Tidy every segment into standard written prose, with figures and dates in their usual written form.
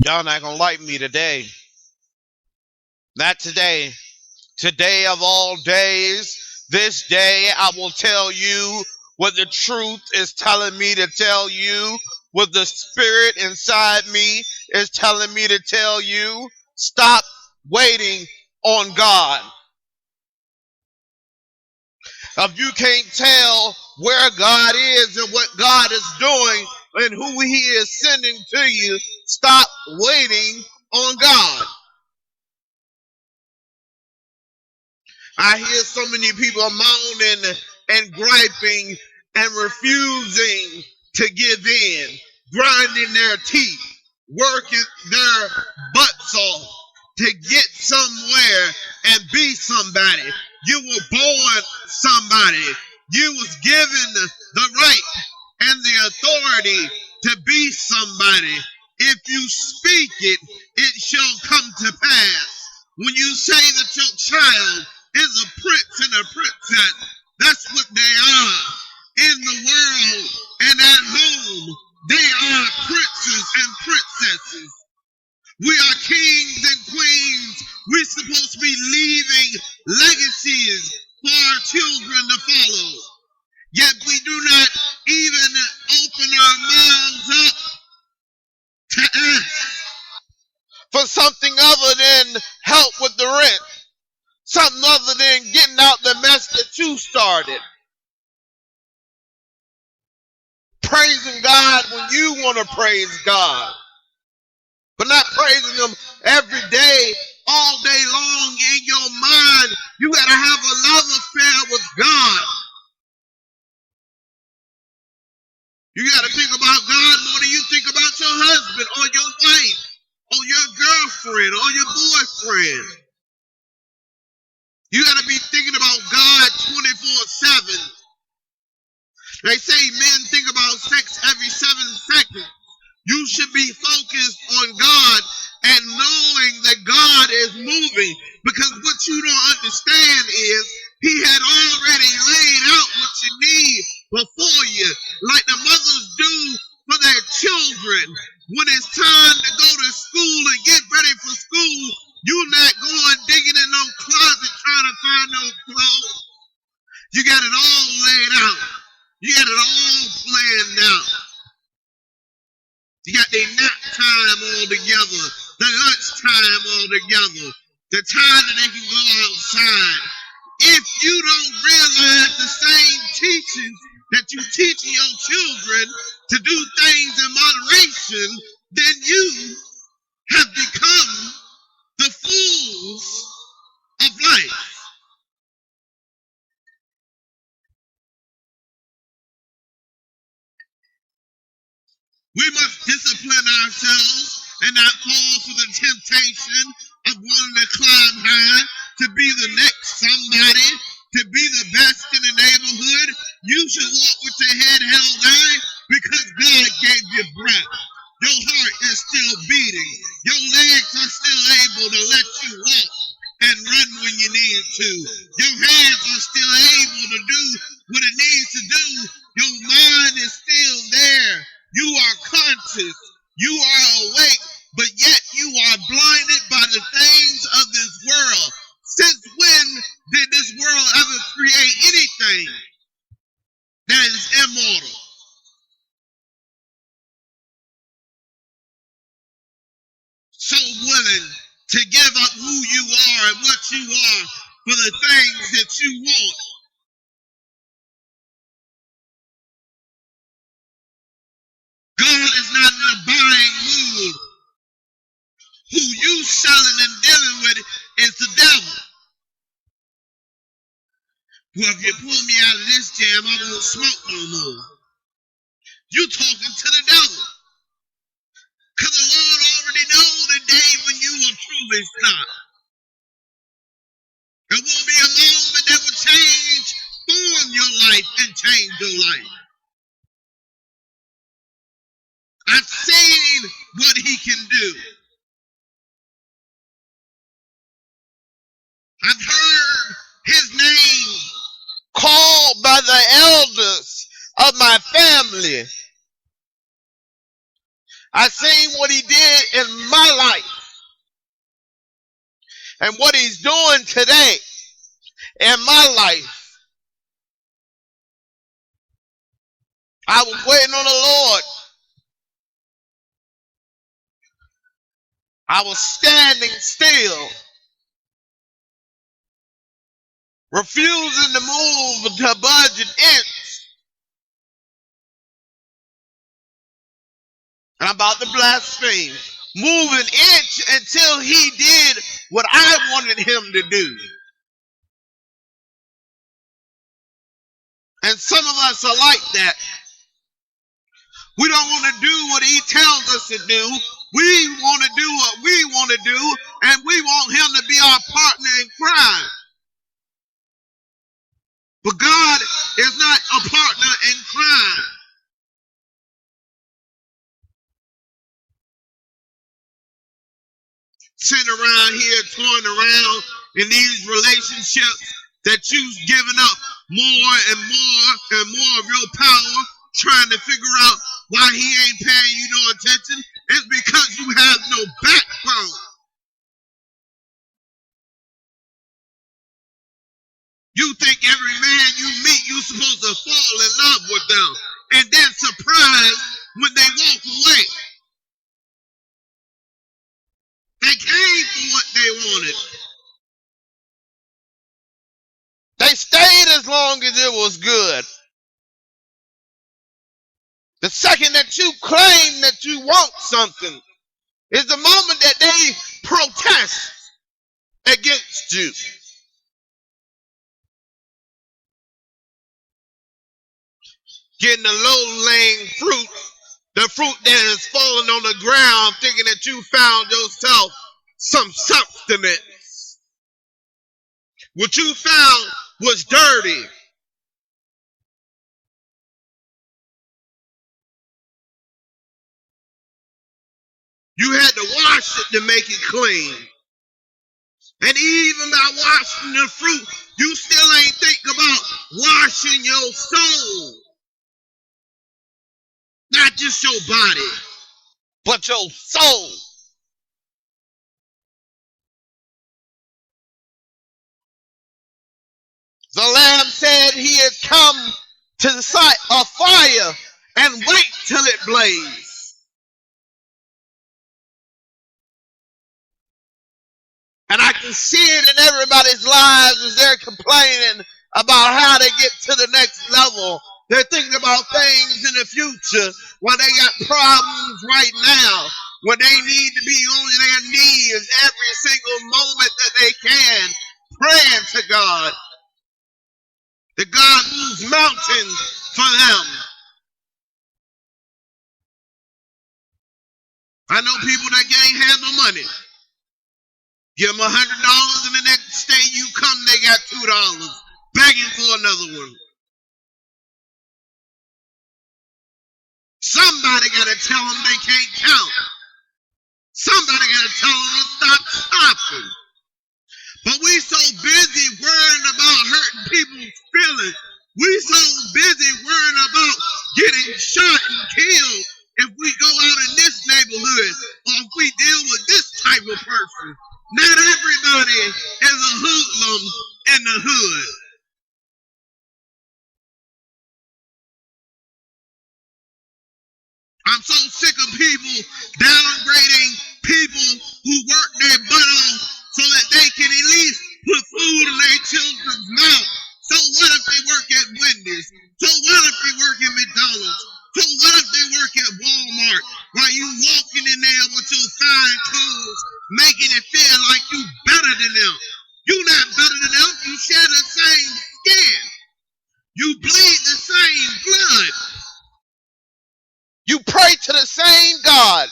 Y'all not gonna like me today. Not today. Today of all days, this day I will tell you what the truth is telling me to tell you, what the spirit inside me is telling me to tell you. Stop waiting on God. If you can't tell where God is and what God is doing and who He is sending to you, stop waiting on God. I hear so many people moaning and griping and refusing to give in, grinding their teeth, working their butts off to get somewhere and be somebody. You were born somebody. You was given the right and the authority to be somebody. If you speak it, it shall come to pass. When you say that your child is a prince and a princess, that's what they are. In the world and at home, they are princes and princesses. We are kings and queens. We're supposed to be leaving legacies for our children to follow. Yet we do not even open our mouths up to ask for something other than help with the rent. Something other than getting out the mess that you started. Praising God when you want to praise God. But not praising Him every day, all day long in your mind. You got to have a love affair with God. You got to think about God more than you think about your husband or your wife or your girlfriend or your boyfriend. You got to be thinking about God 24/7. They say men think about sex every 7 seconds. You should be focused on God and knowing that God is moving, because what you don't understand is He had already laid out what you need before you, like the mothers do for their children. When it's time to go to school and get ready for school, you're not going digging in no closet trying to find no clothes. You got it all laid out. You got it all planned out. You got their nap time all together, the lunch time all together, the time that they can go outside. If you don't realize the same teachings that you teach your children to do things in moderation, then you have become the fools of life. We must discipline ourselves and not fall for the temptation of wanting to climb high, to be the next somebody, to be the best in the neighborhood. You should walk with your head held high because God gave you breath. Your heart is still beating. Your legs are still able to let you walk and run when you need to. Your hands are still able to do what it needs to do. Your mind is still there. You are conscious, you are awake, but yet you are blinded by the things of this world. Since when did this world ever create anything that is immortal? So willing to give up who you are and what you are for the things that you want. God is not in a buying mood. Who you selling and dealing with is the devil. Well, if you pull me out of this jam, I won't smoke no more. You talking to the devil. Because the Lord already knows the day when you will truly stop. There will be a moment that will form your life and change your life. I've seen what He can do. I've heard His name called by the elders of my family. I seen what he did in my life and what he's doing today in my life. I was waiting on the Lord. I was standing still, refusing to move to budge an inch. And I'm about to blaspheme. Move an inch until he did what I wanted him to do. And some of us are like that. We don't want to do what he tells us to do. We want to do what we want to do, and we want him to be our partner in crime. But God is not a partner in crime. Sitting around here toying around in these relationships that you've given up more and more of your power, trying to figure out why he ain't paying you no attention. It's because you have no backbone. You think every man you meet, you're supposed to fall in love with them, and then surprised when they walk away. They came for what they wanted. They stayed as long as it was good. The second that you claim that you want something is the moment that they protest against you. Getting the low-laying fruit, the fruit that is falling on the ground, thinking that you found yourself some sustenance. What you found was dirty. You had to wash it to make it clean. And even by washing the fruit, you still ain't think about washing your soul. Not just your body, but your soul. The Lamb said he had come to the sight of fire and wait till it blazed. And I can see it in everybody's lives as they're complaining about how to get to the next level. They're thinking about things in the future while they got problems right now, when they need to be on their knees every single moment that they can, praying to God. That God moves mountains for them. I know people that can't have no money. Give them $100 and the next day you come, they got $2, begging for another one. Somebody got to tell them they can't count. Somebody got to tell them to stop shopping. But we so busy worrying about hurting people's feelings. We so busy worrying about getting shot and killed if we go out in this neighborhood or if we deal with this type of person. Not everybody is a hoodlum in the hood. I'm so sick of people downgrading people who work their butt off so that they can at least put food in their children's mouth. So what if they work at Wendy's? So what if they work at McDonald's? So what if they work at Walmart while you walking in there with your fine clothes, making it feel like you better than them? You not better than them. You share the same skin. You bleed the same blood. You pray to the same God.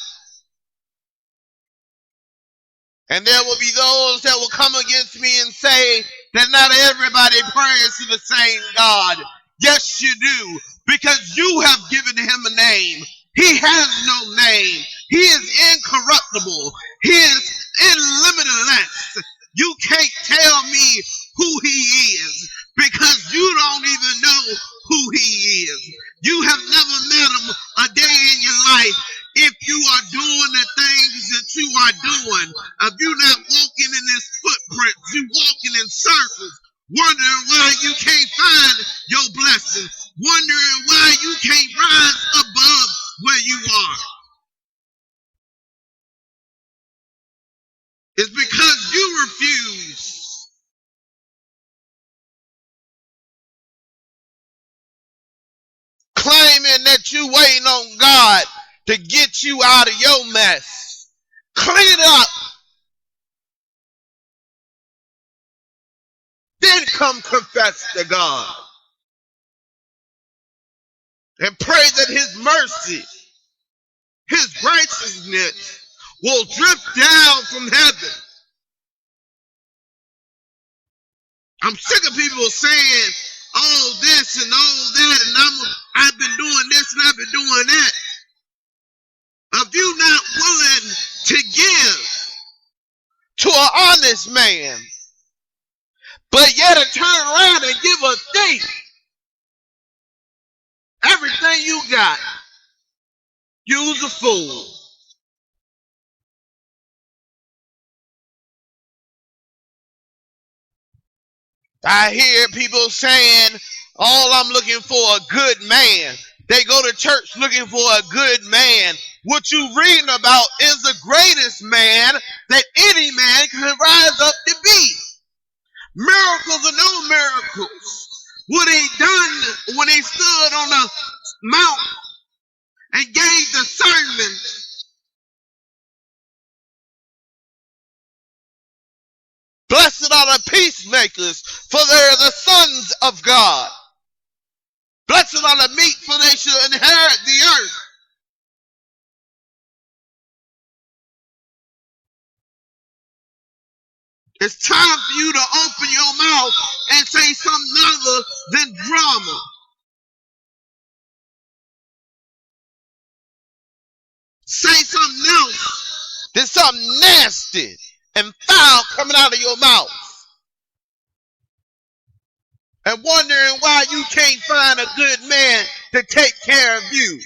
And there will be those that will come against me and say that not everybody prays to the same God. Yes, you do, because you have given him a name. He has no name. He is incorruptible. He is limitless. You can't tell me who he is because you don't even know who he is. You have never met him a day in your life. if you are doing the things that you are doing, if you're not walking in this footprint, you walking in circles, wondering why you can't find your blessing, wondering why you can't rise above where you are. It's because you refuse. Claiming that you waiting on God to get you out of your mess. Clean up. Then come confess to God. And pray that His mercy, His graciousness will drip down from heaven. I'm sick of people saying all this and all that, and I've been doing this and I've been doing that. If you're not willing to give to an honest man, but yet to turn around and give a thief everything you got, you's a fool. I hear people saying, "Oh, I'm looking for a good man." They go to church looking for a good man. What you reading about is the greatest man that any man can rise up to be. Miracles or no miracles. What he done when he stood on the mount and gave the sermon. Blessed are the peacemakers, for they are the sons of God. Blessed are the meek, for they shall inherit the earth. It's time for you to open your mouth and say something other than drama. Say something else. There's something nasty and foul coming out of your mouth. And wondering why you can't find a good man to take care of you.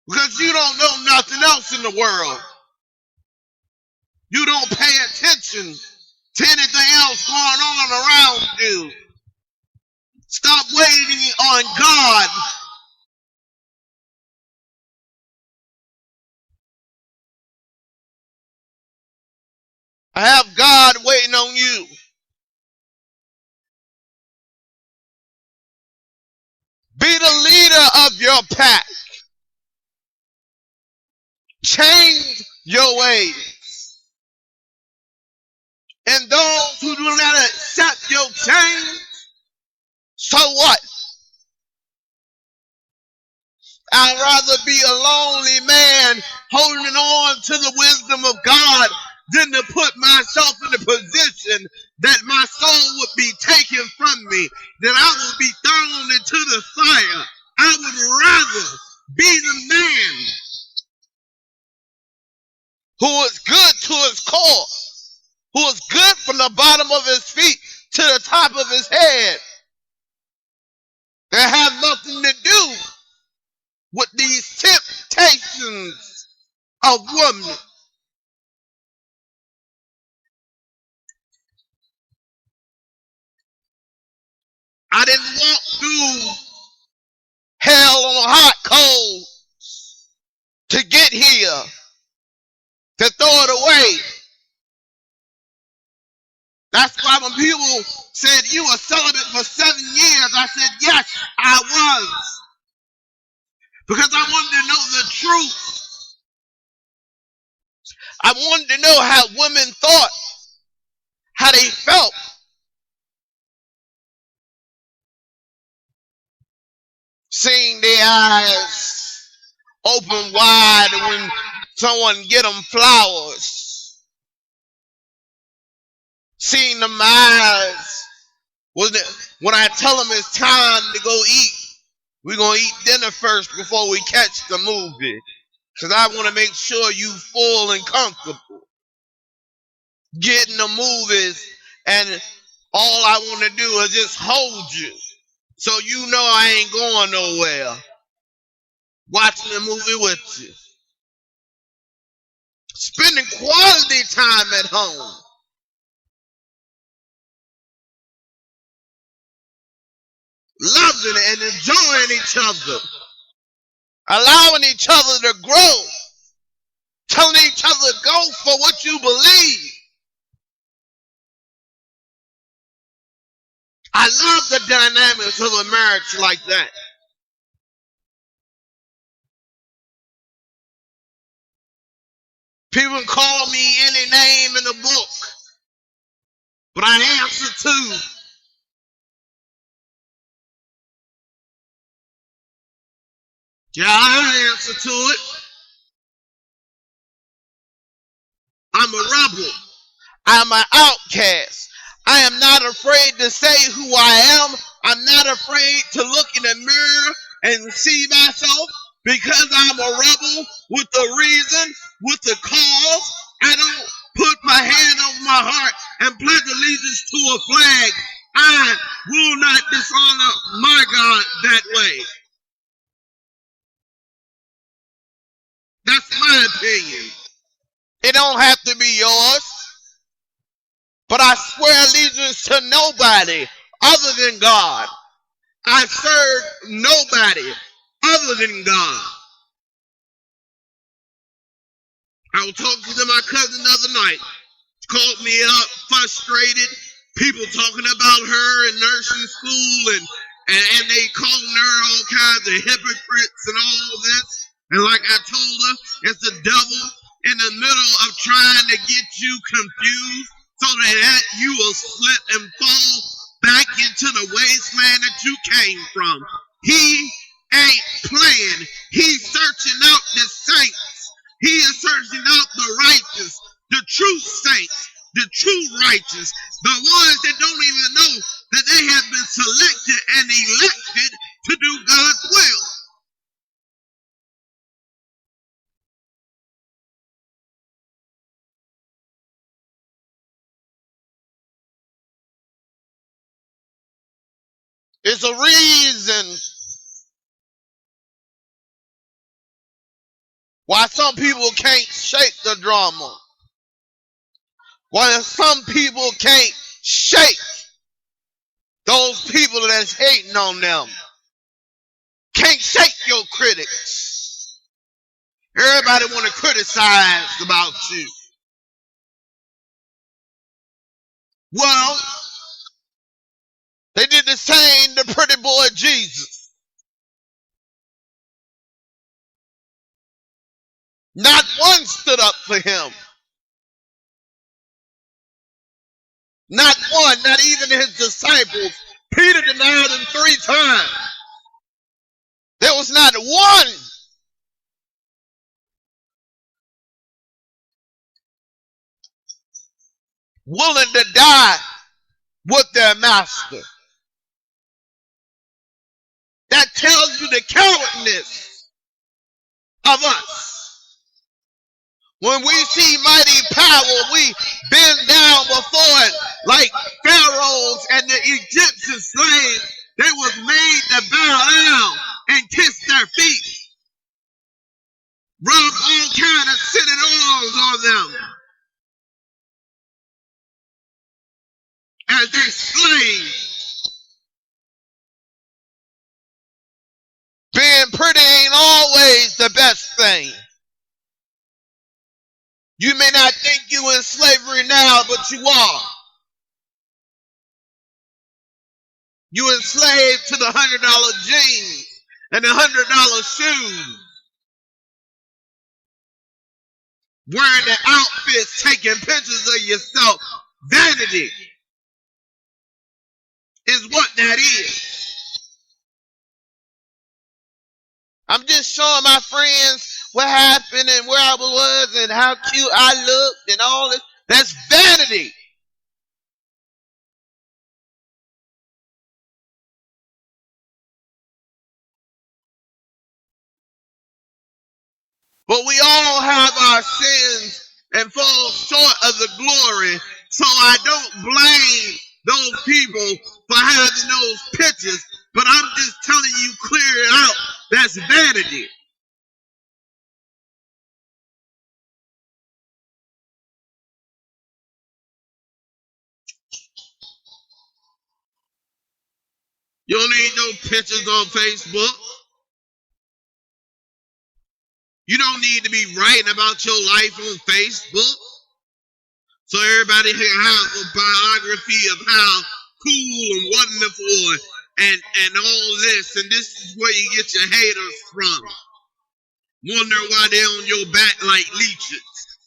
Because you don't know nothing else in the world. You don't pay attention to anything else going on around you. Stop waiting on God. I have God waiting on you. Be the leader of your pack. Change your ways. And those who do not accept your change, so what? I'd rather be a lonely man holding on to the wisdom of God than to put myself in a position that my soul would be taken from me, that I would be thrown into the fire. I would rather be the man who is good to his core, who is good from the bottom of his feet to the top of his head, that have nothing to do with these temptations of women. I didn't walk through hell on a hot coal to get here, to throw it away. That's why when people said, "You were celibate for 7 years," I said, yes, I was. Because I wanted to know the truth. I wanted to know how women thought, how they felt. Seeing their eyes open wide when someone get them flowers. Seeing them eyes when I tell them it's time to go eat. We're going to eat dinner first before we catch the movie. Because I want to make sure you full and comfortable. Getting the movies and all I want to do is just hold you. So you know I ain't going nowhere. Watching the movie with you. Spending quality time at home. Loving and enjoying each other. Allowing each other to grow. Telling each other go for what you believe. I love the dynamics of a marriage like that. People call me any name in the book, but I answer to. Yeah, I answer to it. I'm a rebel. I'm an outcast. I am not afraid to say who I am. I'm not afraid to look in the mirror and see myself because I'm a rebel with a reason, with a cause. I don't put my hand on my heart and pledge allegiance to a flag. I will not dishonor my God that way. That's my opinion. It don't have to be yours. But I swear allegiance to nobody other than God. I serve nobody other than God. I was talking to my cousin the other night. She called me up, frustrated. People talking about her in nursing school and they calling her all kinds of hypocrites and all this. And like I told her, it's the devil in the middle of trying to get you confused so that you will slip and fall back into the wasteland that you came from. He ain't playing. He's searching out the saints. He is searching out the righteous, the true saints, the true righteous, the ones that don't even know that they have been selected and elected to do God's will. It's a reason why some people can't shake the drama. Why some people can't shake those people that's hating on them. Can't shake your critics. Everybody want to criticize about you. Well, they did the same to pretty boy Jesus. Not one stood up for him. Not one, not even his disciples. Peter denied him 3 times. There was not one willing to die with their master. That tells you the cowardness of us. When we see mighty power, we bend down before it like pharaohs and the Egyptian slaves. They was made to bow down and kiss their feet. Rub all kind of scented oils on them as they slave. Being pretty ain't always the best thing. You may not think you in slavery now, but you are. You enslaved to the $100 jeans and the $100 shoes. Wearing the outfits, taking pictures of yourself. Vanity is what that is. I'm just showing my friends what happened and where I was and how cute I looked and all this. That's vanity. But we all have our sins and fall short of the glory. So I don't blame those people for having those pictures, but I'm just telling you clear it out. That's vanity. You don't need no pictures on Facebook. You don't need to be writing about your life on Facebook so everybody can have a biography of how cool and wonderful and all this. And this is where you get your haters from. Wondering why they're on your back like leeches.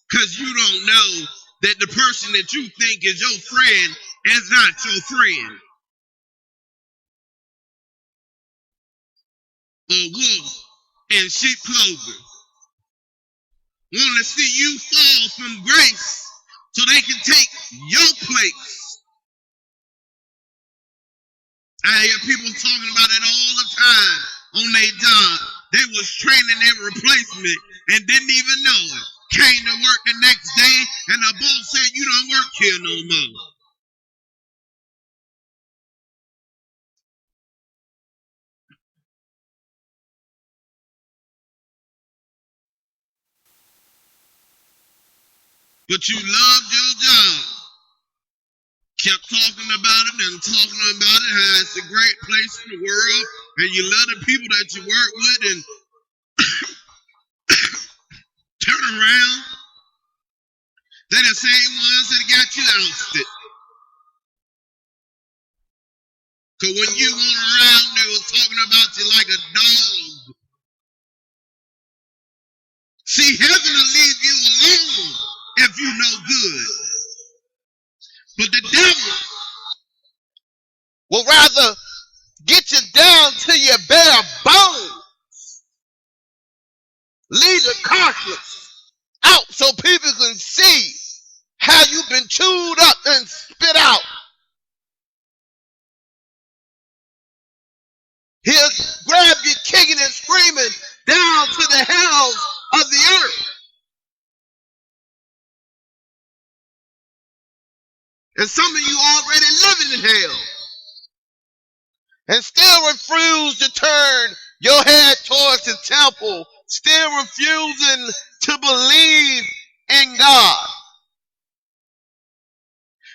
Because you don't know that the person that you think is your friend is not your friend. Or wolf in sheep clothing. Want to see you fall from grace so they can take your place. I hear people talking about it all the time on their job. They was training their replacement and didn't even know it. Came to work the next day and the boss said, you don't work here no more. But you loved your job. Kept talking about it and talking about it, how it's a great place in the world, and you love the people that you work with, and turn around, they're the same ones that got you ousted. Because when you went around, they was talking about you like a dog. See, heaven will leave you alone if you know good. But the devil will rather get you down to your bare bones. Leave the carcass out so people can see how you've been chewed up and spit out. He'll grab you kicking and screaming down to the hells of the earth. And some of you already living in hell. And still refuse to turn your head towards the temple. Still refusing to believe in God.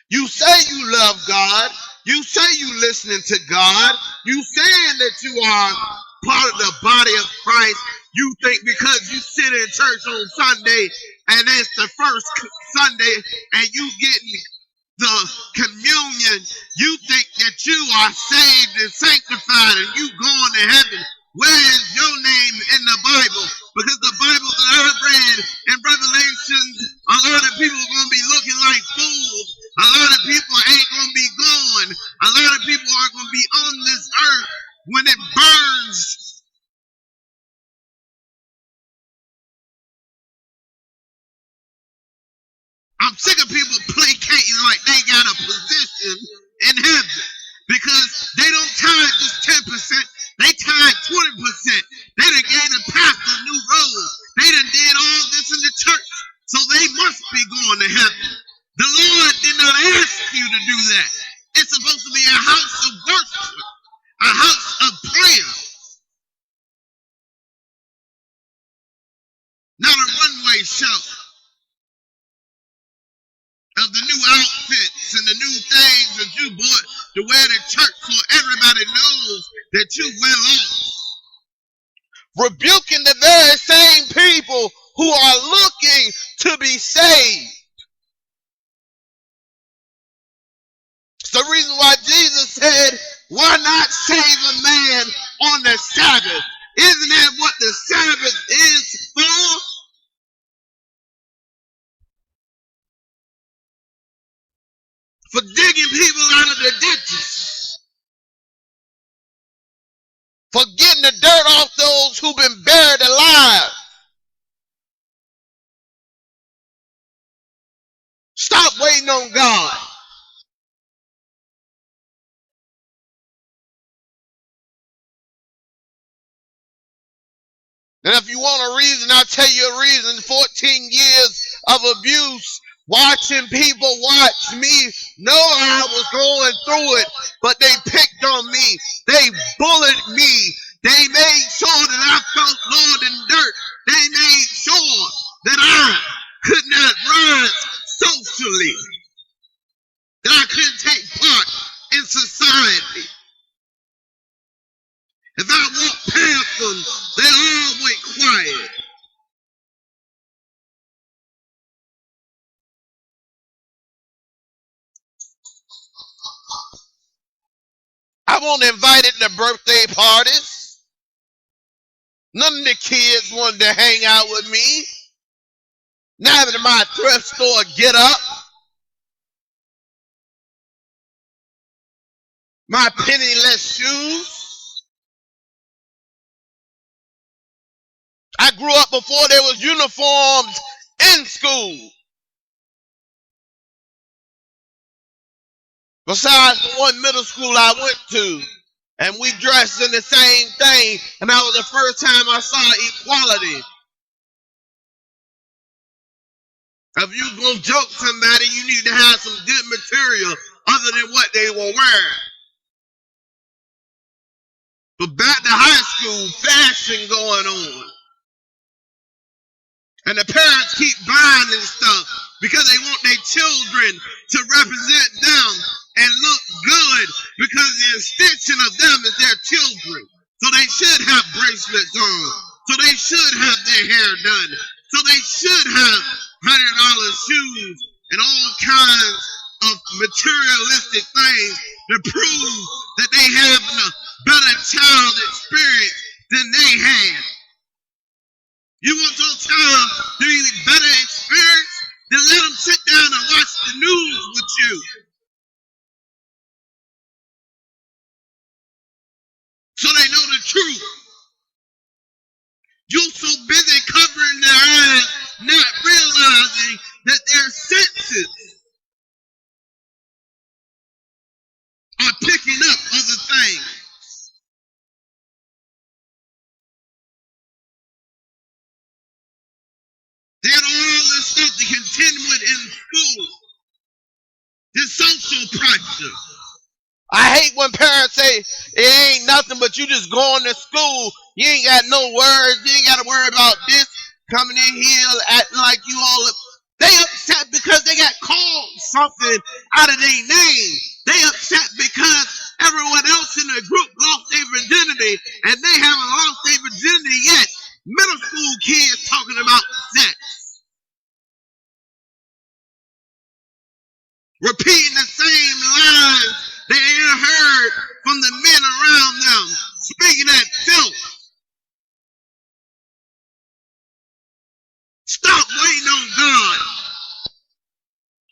You say you love God. You say you listening to God. You saying that you are part of the body of Christ. You think because you sit in church on Sunday and it's the first Sunday and you getting the communion, you think that you are saved and sanctified and you going to heaven. Where is your name in the Bible? Because the Bible that I read in Revelations, a lot of people are going to be looking like fools. A lot of people ain't going to be gone. A lot of people are going to be on this earth when it burns. I'm sick of people placating like they got a position in heaven because they don't tithe just 10%, they tithe 20%. They done gave the pastor a new robe. They done did all this in the church, so they must be going to heaven. The Lord did not ask you to do that. It's supposed to be a house of worship, a house of prayer, not a runway show of the new outfits and the new things that you bought to wear to church so everybody knows that you well off. Rebuking the very same people who are looking to be saved. It's the reason why Jesus said, why not save a man on the Sabbath? Isn't that what the Sabbath is for? For digging people out of the ditches. For getting the dirt off those who've been buried alive. Stop waiting on God. And if you want a reason, I'll tell you a reason. 14 years of abuse Watching people watch me know I was going through it, but they picked on me. They bullied me. They made sure that I felt lower than dirt. They made sure that I could not rise socially, that I couldn't take part in society. If I walked past them, they all went quiet. I wasn't invited to birthday parties. None of the kids wanted to hang out with me. Not even my thrift store get up. My penniless shoes. I grew up before there was uniforms in school. Besides the one middle school I went to, and we dressed in the same thing, and that was the first time I saw equality. If you gonna joke somebody, you need to have some good material other than what they were wearing. But back to high school, fashion going on. And the parents keep buying and stuff because they want their children to represent them and look good, because the extension of them is their children. So they should have bracelets on. So they should have their hair done. So they should have $100 shoes and all kinds of materialistic things to prove that they have a better child experience than they had. You want your child to be better experience? Then let them sit down and watch the news with you. So they know the truth. You're so busy covering their eyes, not realizing that their senses are picking up other things. They had all this stuff to contend with in school. This social pressure. I hate when parents say it ain't nothing but you just going to school. You ain't got no worries. You ain't got to worry about this coming in here acting like you all. They upset because they got called something out of their name. They upset because everyone else in the group lost their virginity and they haven't lost their virginity yet. Middle school kids talking about sex. Repeating the same lines they ain't heard from the men around them, speaking that filth. Stop waiting on God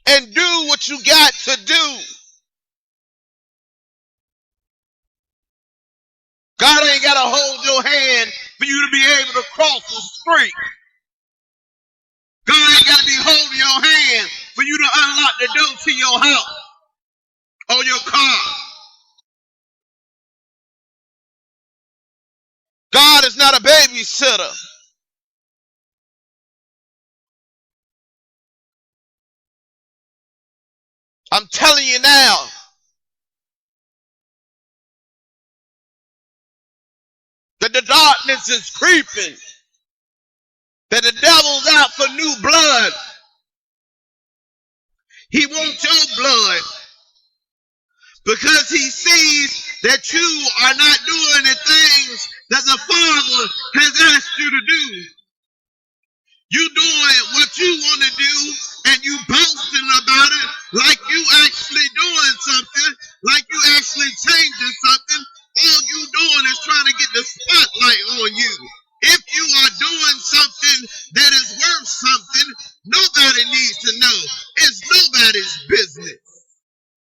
and do what you got to do. God ain't got to hold your hand for you to be able to cross the street. God ain't got to be holding your hand for you to unlock the door to your house or your car. God is not a babysitter. I'm telling you now. That the darkness is creeping. That the devil's out for new blood. He wants your blood because he sees that you are not doing the things that the Father has asked you to do. You doing what you want to do and you boasting about it like you actually doing something, like you actually changing something. All you doing is trying to get the spotlight on you. If you are doing something that is worth something, nobody needs to know. It's nobody's business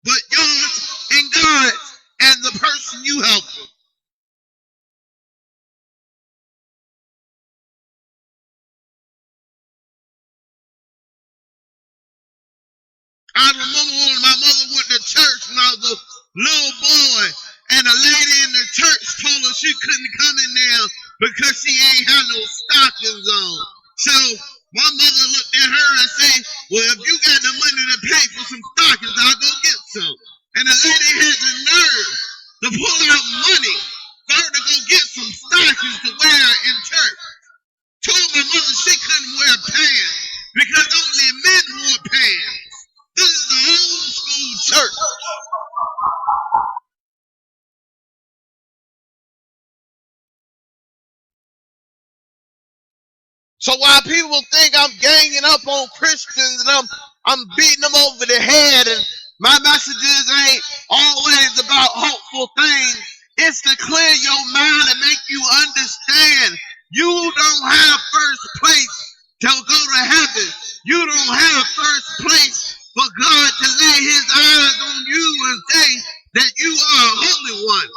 but yours and God's and the person you help. I remember when my mother went to church when I was a little boy, and a lady in the church told her she couldn't come in there because she ain't had no stockings on. So My mother looked at her and said, well, if you got the money to pay for some stockings, I'll go get some. And the lady had the nerve to pull out money for her to go get some stockings to wear in church. Told my mother she couldn't wear pants because only men wore pants. This is the old school church. So while people think I'm ganging up on Christians and I'm beating them over the head and my messages ain't always about hopeful things, it's to clear your mind and make you understand you don't have first place to go to heaven. You don't have first place for God to lay his eyes on you and say that you are a holy one.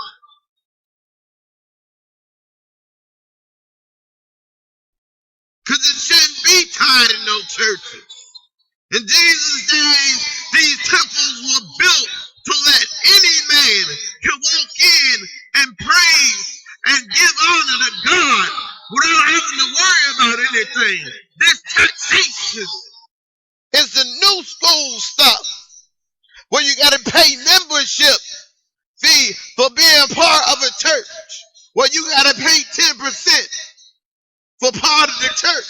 Because it shouldn't be tied in no churches. In Jesus' days, these temples were built so that any man can walk in and praise and give honor to God without having to worry about anything. This taxation is the new school stuff where you got to pay membership fee for being part of a church. Well, you got to pay 10% for part of the church.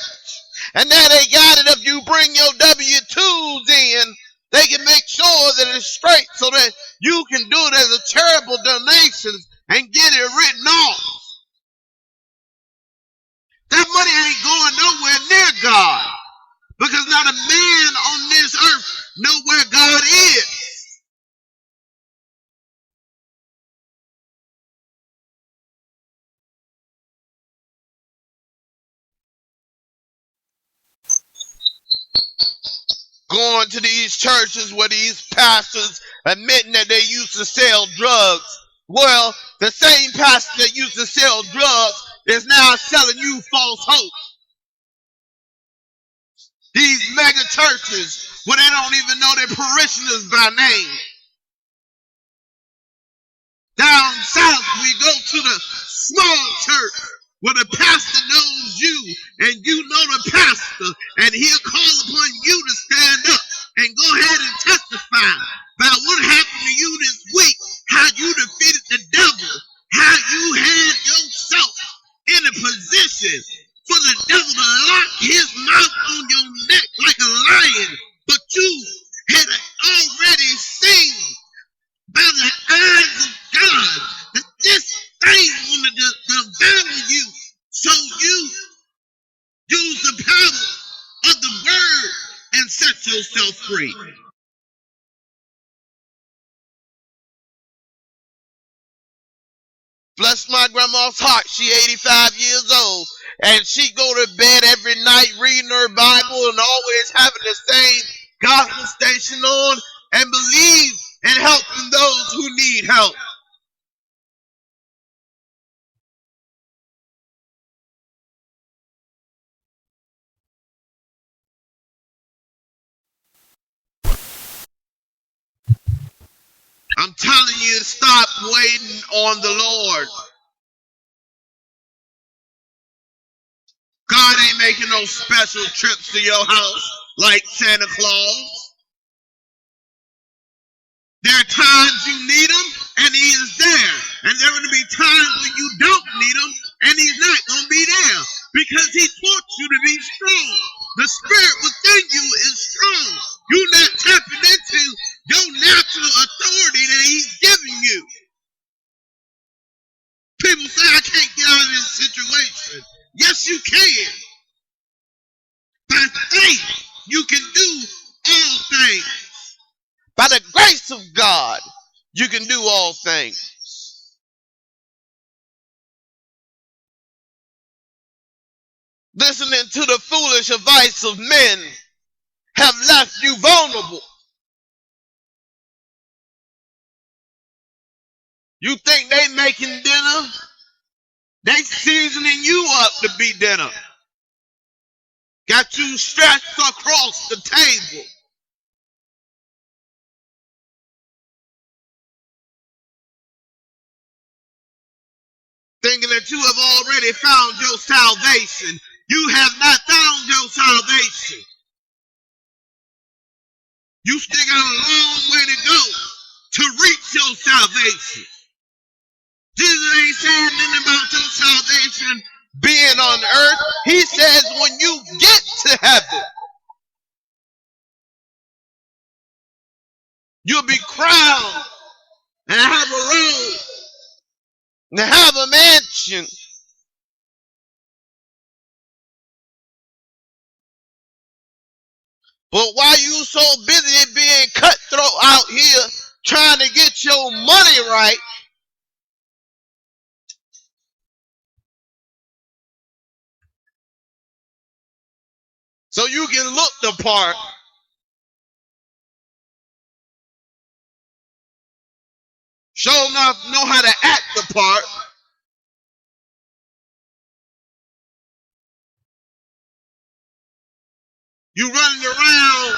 And now they got it, if you bring your W-2s in, they can make sure that it's straight so that you can do it as a charitable donation and get it written off. That money ain't going nowhere near God because not a man on this earth know where God is. Going to these churches where these pastors admitting that they used to sell drugs. Well, the same pastor that used to sell drugs is now selling you false hope. These mega churches where they don't even know their parishioners by name. Down south, we go to the small church where the pastor knows you and you know the pastor, and he'll call upon you to stand up and go ahead and testify about what happened to you this week, how you defeated the devil, how you had yourself in a position for the devil to lock his mouth on your neck like a lion, but you had already seen by the eyes of God that this thing wanted to devour you. So you use the power of the word and set yourself free. Bless my grandma's heart. She 85 years old. And she go to bed every night reading her Bible and always having the same gospel station on and believe in helping those who need help. I'm telling you to stop waiting on the Lord. God ain't making no special trips to your house like Santa Claus. There are times you need him and he is there. And there are going to be times when you don't need him and he's not going to be there. Because he taught you to be strong. The spirit within you is strong. You're not tapping into your natural authority that he's giving you. People say, I can't get out of this situation. Yes, you can. By faith, you can do all things. By the grace of God, you can do all things. Listening to the foolish advice of men have left you vulnerable. You think they making dinner? They seasoning you up to be dinner. Got you stretched across the table. Thinking that you have already found your salvation. you have not found your salvation. You still got a long way to go to reach your salvation. Jesus ain't saying nothing about your salvation being on earth. He says when you get to heaven, you'll be crowned and have a robe and have a mansion. But while you so busy being cutthroat out here trying to get your money right, so you can look the part, sure enough know how to act the part, you running around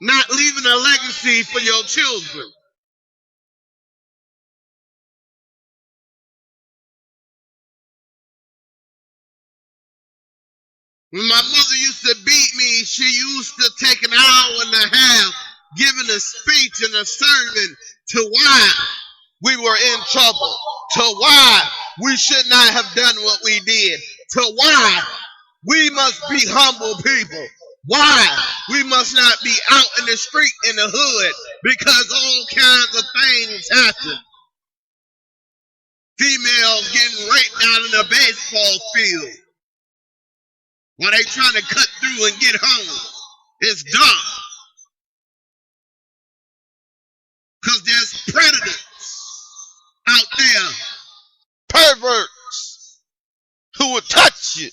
not leaving a legacy for your children. When my mother used to beat me, she used to take an hour and a half giving a speech and a sermon to why we were in trouble, to why we should not have done what we did, to why we must be humble people, why we must not be out in the street in the hood, because all kinds of things happen. Females getting raped out in a baseball field while they trying to cut through and get home. It's dark. Because there's predators out there, perverts, who will touch you.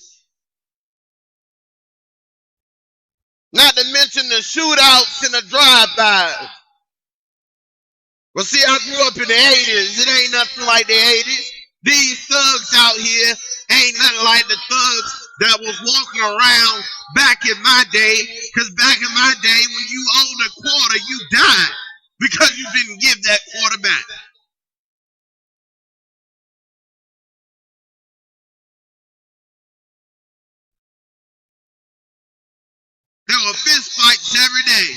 Not to mention the shootouts and the drive-bys. Well, see, I grew up in the 80s. It ain't nothing like the 80s. These thugs out here ain't nothing like the thugs that was walking around back in my day. Because back in my day, when you owed a quarter, you died because you didn't give that quarter back. There were fist fights every day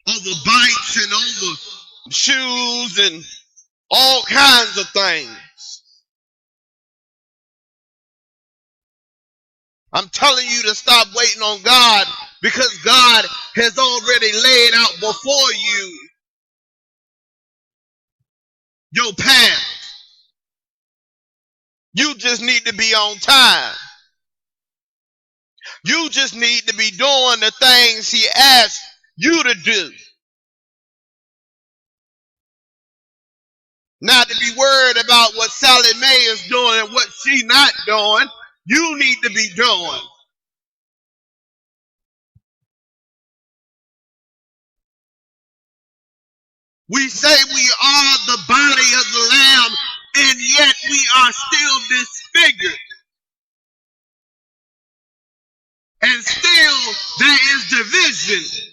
over bikes and over shoes and all kinds of things. I'm telling you to stop waiting on God, because God has already laid out before you your path. You just need to be on time. You just need to be doing the things He asked you to do. Not to be worried about what Sally Mae is doing and what she's not doing. You need to be doing. We say we are the body of the Lamb, and yet we are still disfigured. And still there is division.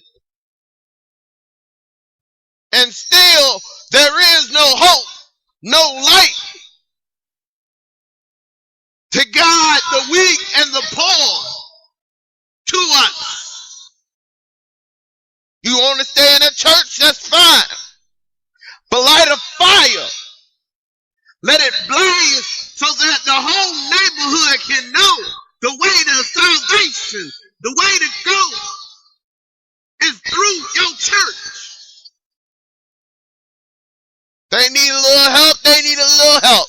And still there is no hope, no light to guide the weak and the poor to us. You want to stay in a church? That's fine. But light a fire. Let it blaze so that the whole neighborhood can know the way to salvation, the way to go is through your church. They need a little help. They need a little help.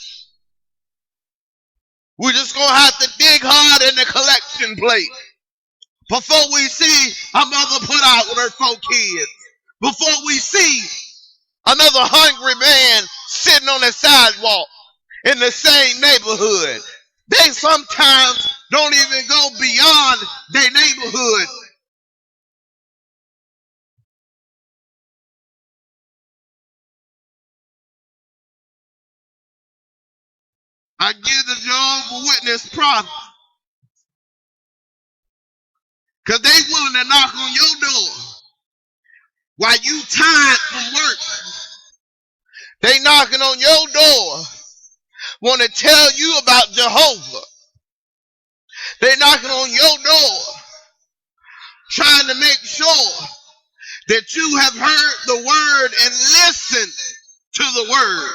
We're just going to have to dig hard in the collection plate before we see a mother put out with her 4 kids. Before we see another hungry man sitting on the sidewalk in the same neighborhood. They sometimes don't even go beyond their neighborhood. I give the Jehovah's Witness props, because they willing to knock on your door while you tired from work. They knocking on your door, want to tell you about Jehovah. They're knocking on your door, trying to make sure that you have heard the word and listened to the word.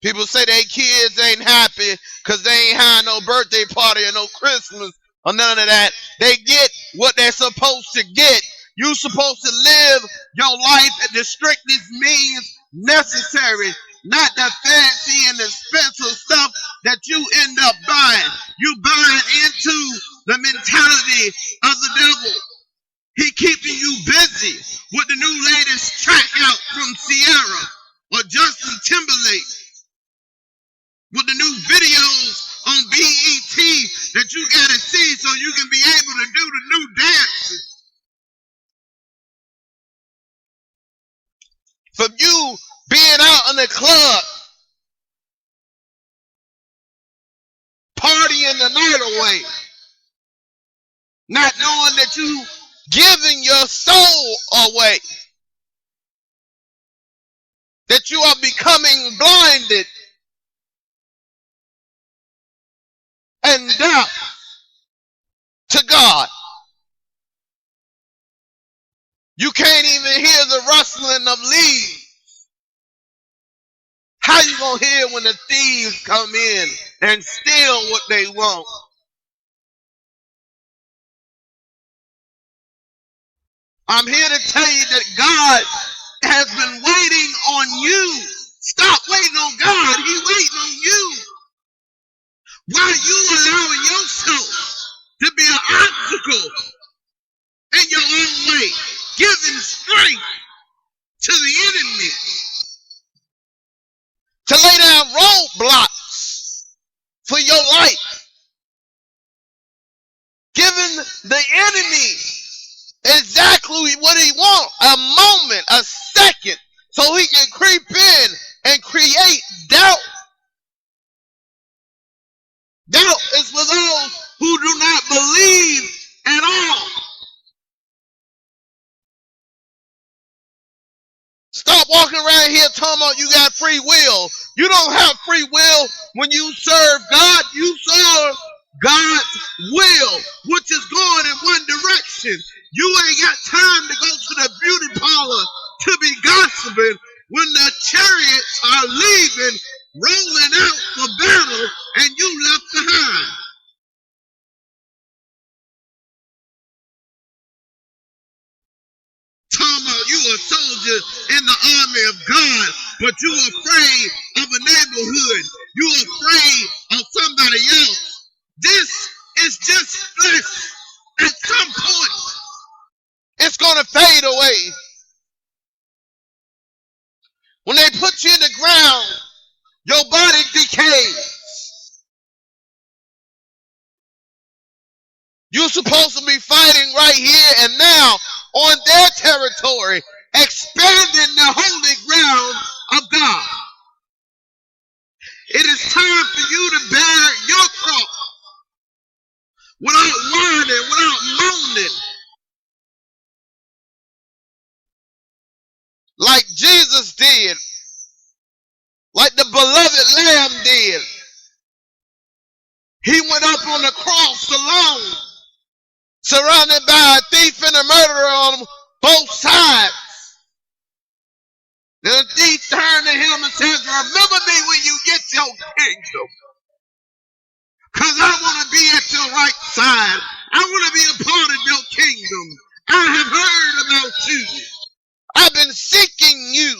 People say their kids ain't happy because they ain't had no birthday party or no Christmas or none of that. They get what they're supposed to get. You're supposed to live your life at the strictest means necessary, not the fancy and expensive stuff that you end up buying. You buying into the mentality of the devil. He keeping you busy with the new latest track out from Sierra or Justin Timberlake, with the new videos on BET that you gotta see so you can be able to do the new dances. From you being out in the club, partying the night away, not knowing that you giving your soul away, that you are becoming blinded and deaf to God. You can't even hear the rustling of leaves. How you gonna hear when the thieves come in and steal what they want? I'm here to tell you that God has been waiting on you. Stop waiting on God. He's waiting on you. Why are you allowing yourself to be an obstacle in your own way, giving strength to the enemy to lay down roadblocks for your life, giving the enemy exactly what he wants, a moment, a second, so he can creep in and create doubt. Doubt is for those who do not believe at all. Stop walking around here talking about you got free will. You don't have free will when you serve God. You serve God's will, which is going in one direction. You ain't got time to go to the beauty parlor to be gossiping when the chariots are leaving, rolling out for battle, and you left behind. Talking about you a soldier in the army of God, but you afraid of a neighborhood. You afraid of somebody else. This is just flesh. At some point, it's going to fade away. When they put you in the ground, your body decays. You're supposed to be fighting right here and now on their territory, expanding the holy ground of God. It is time for you to bear your cross without whining, without moaning. Like Jesus did, like the beloved Lamb did. He went up on the cross alone, surrounded by a thief and a murderer on both sides. Then the thief turned to him and says, remember me when you get your kingdom. Because I want to be at your right side. I want to be a part of your kingdom. I have heard about you. I've been seeking you.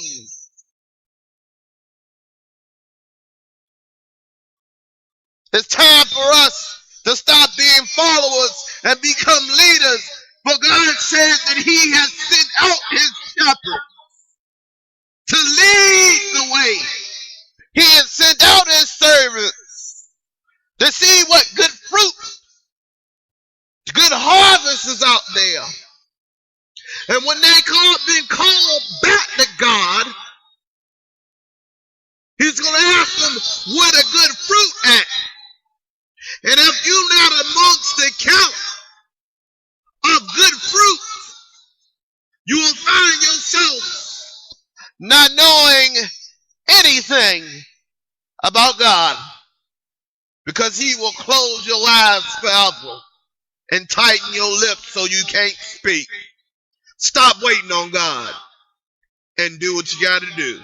It's time for us to stop being followers and become leaders. But God says that he has sent out his shepherd to lead the way. He has sent out his servants to see what good fruit, good harvest is out there. And when they been called back to God, he's going to ask them where the good fruit at. And if you're not amongst the count of good fruit, you will find yourself not knowing anything about God, because he will close your lives forever and tighten your lips so you can't speak. Stop waiting on God and do what you got to do.